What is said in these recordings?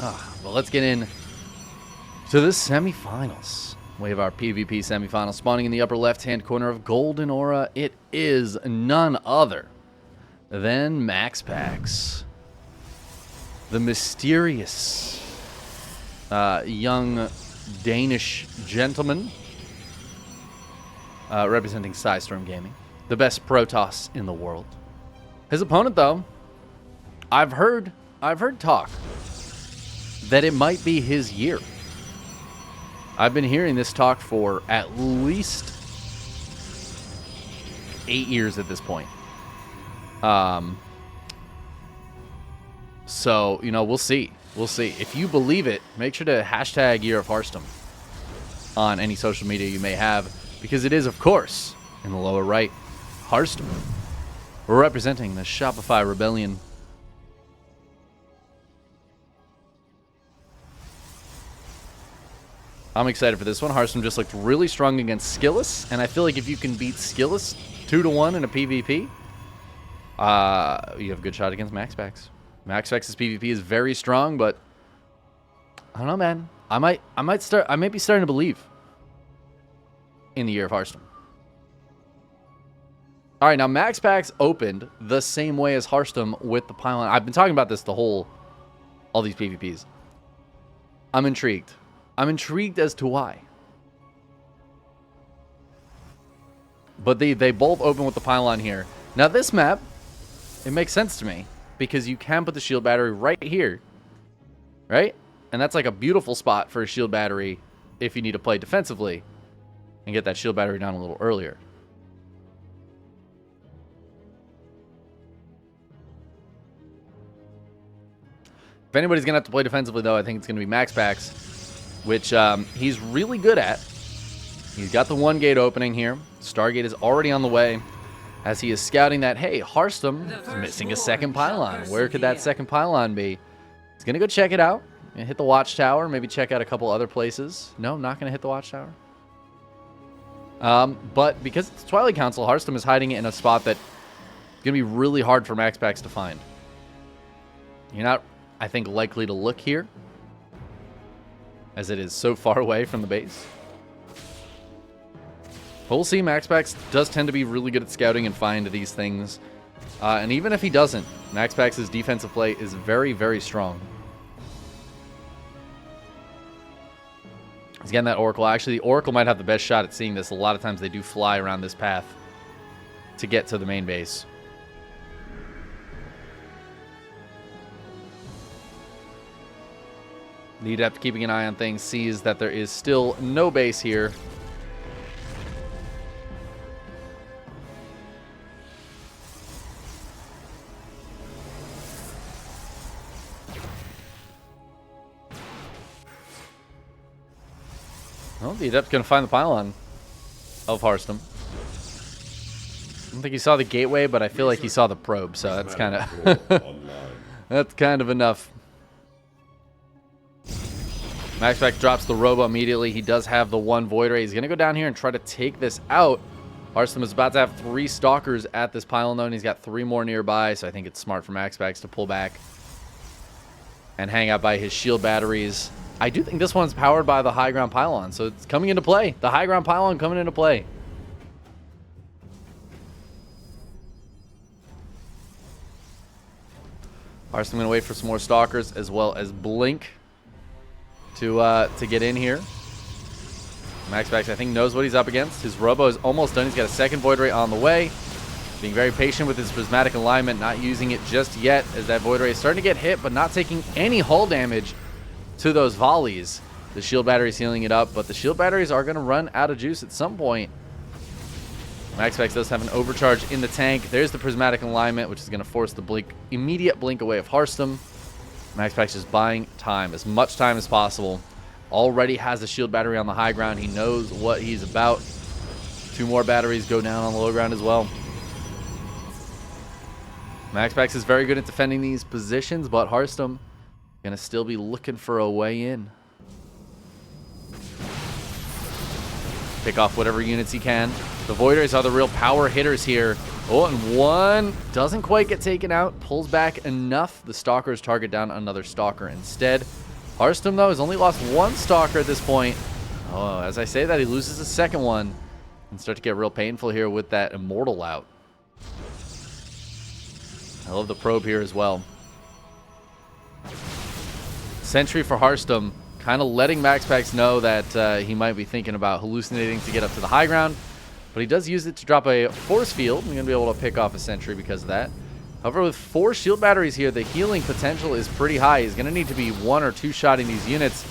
But let's get in to the semifinals. We have our PvP semifinals spawning in the upper left-hand corner of Golden Aura. It is none other than MaxPax, the mysterious young Danish gentleman representing Storm Gaming, the best Protoss in the world. His opponent, though, I've heard talk that it might be his year. I've been hearing this talk for at least 8 years at this point. So, you know, we'll see. We'll see. If you believe it, make sure to hashtag Year of Hearthstone on any social media you may have, because it is, of course, in the lower right, Hearthstone. We're representing the Shopify Rebellion. I'm excited for this one. Hearthstone just looked really strong against Skillus, and I feel like if you can beat Skillus 2-1 in a PvP, you have a good shot against MaxPax. MaxPax's PvP is very strong, but I don't know, man. I might be starting to believe in the Year of Hearthstone. All right, now MaxPax opened the same way as Hearthstone with the pylon. I've been talking about this all these PvPs. I'm intrigued. I'm intrigued as to why. But they both open with the pylon here. Now this map, it makes sense to me because you can put the shield battery right here, right? And that's like a beautiful spot for a shield battery if you need to play defensively and get that shield battery down a little earlier. If anybody's going to have to play defensively, though, I think it's going to be MaxPax, which he's really good at. He's got the one gate opening here. Stargate is already on the way as he is scouting that, hey, Hearthstone is missing a second pylon. Where could that second pylon be? He's going to go check it out and hit the watchtower, maybe check out a couple other places. No, not going to hit the watchtower. But because it's Twilight Council, Hearthstone is hiding it in a spot that's going to be really hard for MaxPax to find. You're not, I think, likely to look here, as it is so far away from the base. But we'll see. MaxPax does tend to be really good at scouting and find these things. And even if he doesn't, MaxPax's defensive play is very, very strong. He's getting that Oracle. Actually, the Oracle might have the best shot at seeing this. A lot of times they do fly around this path to get to the main base. The Adept, keeping an eye on things, sees that there is still no base here. Well, the Adept's going to find the pylon of Hearthstone. I don't think he saw the gateway, but I feel like he saw the probe, so that's kind of that's kind of enough. MaxPax drops the Robo immediately. He does have the one Void Ray. He's going to go down here and try to take this out. Hearthstone is about to have 3 Stalkers at this pylon, though, and he's got 3 more nearby, so I think it's smart for MaxPax to pull back and hang out by his shield batteries. I do think this one's powered by the high ground pylon, so it's coming into play. The high ground pylon coming into play. Hearthstone going to wait for some more Stalkers as well as Blink to get in here. MaxPax, I think, knows what he's up against. His Robo is almost done. He's got a second Void Ray on the way. Being very patient with his Prismatic Alignment, not using it just yet as that Void Ray is starting to get hit, but not taking any hull damage to those volleys. The shield battery sealing it up, but the shield batteries are going to run out of juice at some point. MaxPax does have an overcharge in the tank. There's the Prismatic Alignment, which is going to force the immediate blink away of Hearthstone. MaxPax is buying time, as much time as possible. Already has a shield battery on the high ground. He knows what he's about. 2 more batteries go down on the low ground as well. MaxPax is very good at defending these positions, but Hearthstone going to still be looking for a way in. Pick off whatever units he can. The Void Rays are the real power hitters here. Oh, and one doesn't quite get taken out. Pulls back enough. The Stalkers target down another Stalker instead. Harstum, though, has only lost one Stalker at this point. Oh, as I say that, he loses the second one. And start to get real painful here with that Immortal out. I love the probe here as well. Sentry for Harstum, kind of letting MaxPax know that he might be thinking about hallucinating to get up to the high ground. But he does use it to drop a force field. We're going to be able to pick off a Sentry because of that. However, with 4 shield batteries here, the healing potential is pretty high. He's going to need to be 1 or 2 shotting these units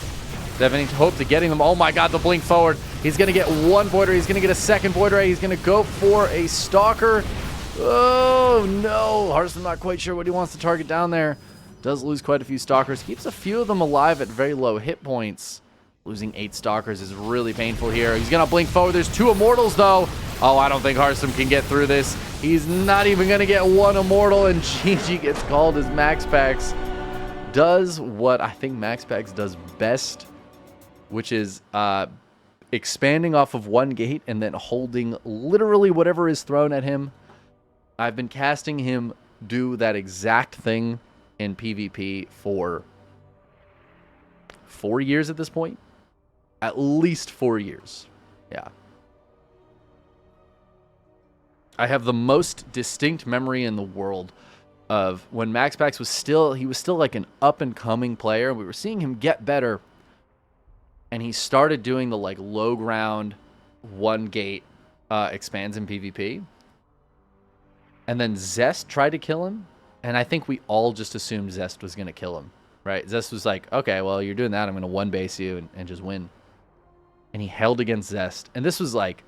to have any hope to getting them. Oh my god, the blink forward. He's going to get 1 Void Ray. He's going to get a second Void Ray. He's going to go for a Stalker. Oh no. Harstum not quite sure what he wants to target down there. Does lose quite a few Stalkers. Keeps a few of them alive at very low hit points. Losing 8 Stalkers is really painful here. He's going to blink forward. There's 2 Immortals, though. Oh, I don't think Harstum can get through this. He's not even going to get 1 Immortal, and GG gets called as MaxPax does what I think MaxPax does best, which is expanding off of 1 gate and then holding literally whatever is thrown at him. I've been casting him do that exact thing in PvP for 4 years at this point. At least 4 years. Yeah. I have the most distinct memory in the world of when MaxPax was still like an up-and-coming player. We were seeing him get better. And he started doing the like low ground 1 gate expands in PvP. And then Zest tried to kill him. And I think we all just assumed Zest was going to kill him. Right? Zest was like, okay, well, you're doing that. I'm going to 1-base you and just win. And he held against Zest. And this was like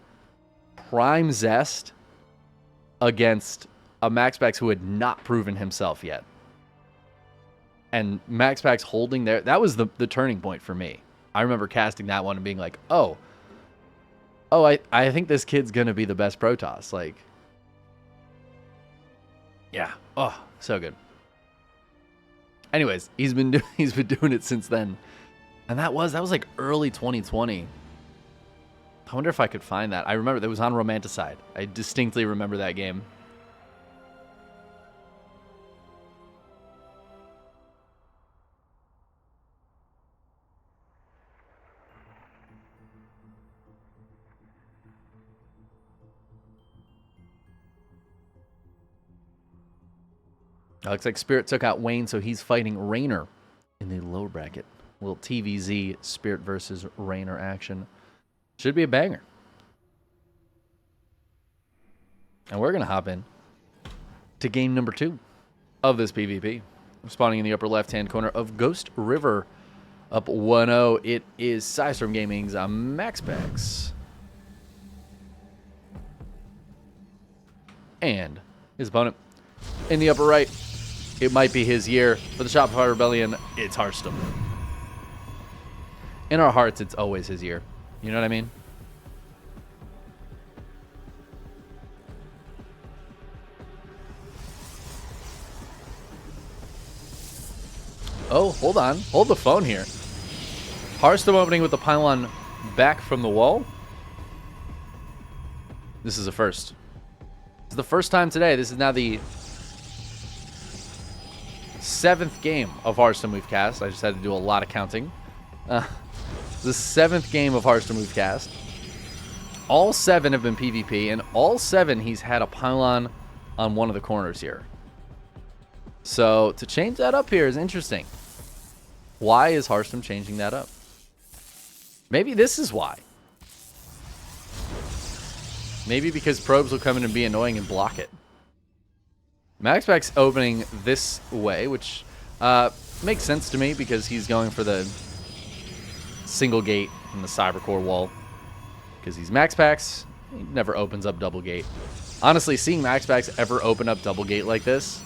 prime Zest against a MaxPax who had not proven himself yet. And MaxPax holding there, that was the turning point for me. I remember casting that one and being like, oh, I think this kid's going to be the best Protoss. Like, yeah. Oh, so good. Anyways, he's been doing it since then. And that was like early 2020. I wonder if I could find that. I remember that was on Romanticide. I distinctly remember that game. Looks like Spirit took out Wayne, so he's fighting Raynor in the lower bracket. A little TVZ Spirit versus Raynor action. Should be a banger. And we're going to hop in to game number 2 of this PvP. Spawning in the upper left-hand corner of Ghost River. Up 1-0. It is Psystorm Gaming's MaxPax. And his opponent in the upper right. It might be his year. For the Shopify Rebellion, it's Harstum. In our hearts, it's always his year. You know what I mean? Oh, hold on. Hold the phone here. Harstum opening with the pylon back from the wall. This is a first. This is the first time today. This is now the 7th game of Harstum we've cast. I just had to do a lot of counting. The 7th game of Harstum we've cast. All 7 have been PvP, and all 7 he's had a pylon on one of the corners here. So to change that up here is interesting. Why is Harstum changing that up? Maybe this is why. Maybe because probes will come in and be annoying and block it. MaxPax opening this way, which makes sense to me because he's going for the single gate in the Cybercore wall. Because he's MaxPax, he never opens up double gate. Honestly, seeing MaxPax ever open up double gate like this,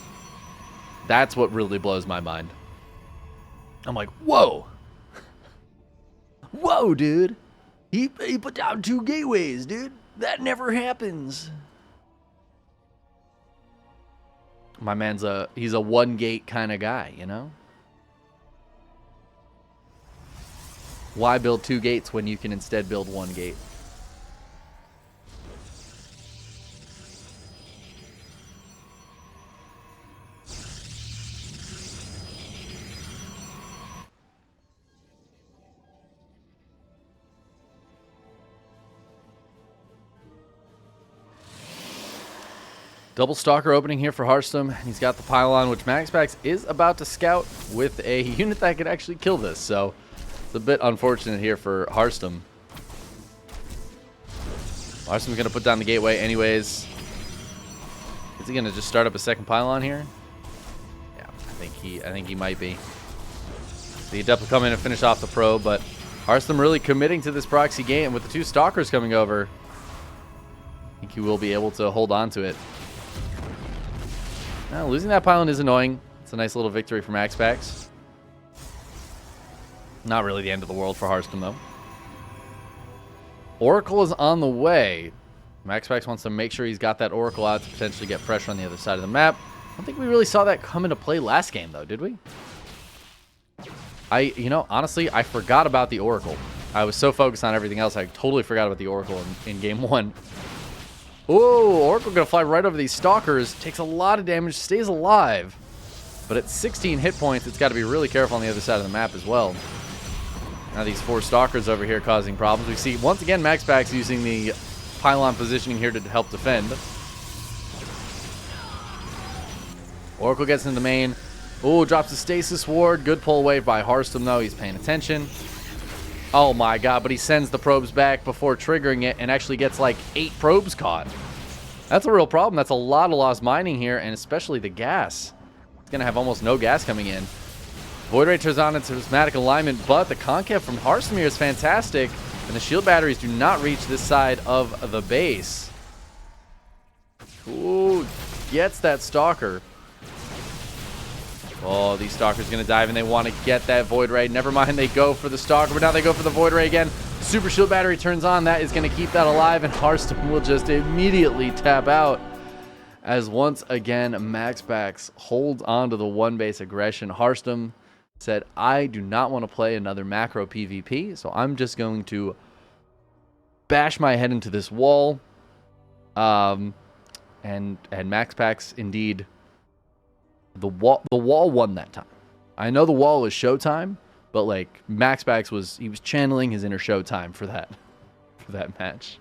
that's what really blows my mind. I'm like, whoa. Whoa, dude. He put down 2 gateways, dude. That never happens. My man's he's a 1 gate kind of guy, you know? Why build 2 gates when you can instead build 1 gate? Double Stalker opening here for Hearthstone. He's got the Pylon, which MaxPax is about to scout with a unit that could actually kill this. So it's a bit unfortunate here for Hearthstone. Hearthstone's going to put down the gateway anyways. Is he going to just start up a second Pylon here? Yeah, I think he might be. The Adept will come in and finish off the probe, but Hearthstone really committing to this proxy game. With the 2 Stalkers coming over, I think he will be able to hold on to it. Now, losing that Pylon is annoying. It's a nice little victory for MaxPax. Not really the end of the world for Hearthstone, though. Oracle is on the way. MaxPax wants to make sure he's got that Oracle out to potentially get pressure on the other side of the map. I don't think we really saw that come into play last game, though, did we? You know, honestly, I forgot about the Oracle. I was so focused on everything else, I totally forgot about the Oracle in game 1. Oh, Oracle gonna fly right over these Stalkers. Takes a lot of damage, stays alive. But at 16 hit points, it's got to be really careful on the other side of the map as well. Now these 4 Stalkers over here causing problems. We see, once again, MaxPax using the Pylon positioning here to help defend. Oracle gets into the main. Oh, drops the Stasis Ward. Good pull wave by Hearthstone, though. He's paying attention. Oh my god, but he sends the probes back before triggering it and actually gets like 8 probes caught. That's a real problem. That's a lot of lost mining here, and especially the gas. It's going to have almost no gas coming in. Void Ray turns on its prismatic alignment, but the Conkev from Hearthstone is fantastic, and the shield batteries do not reach this side of the base. Ooh, gets that Stalker. Oh, these Stalkers going to dive, and they want to get that Void Ray. Never mind, they go for the Stalker, but now they go for the Void Ray again. Super Shield Battery turns on. That is going to keep that alive, and Hearthstone will just immediately tap out. As once again, MaxPax holds on to the 1-base aggression. Hearthstone said, I do not want to play another macro PvP, so I'm just going to bash my head into this wall. And MaxPax indeed... The wall won that time. I know the wall was Showtime, but like MaxPax was channeling his inner Showtime for that match.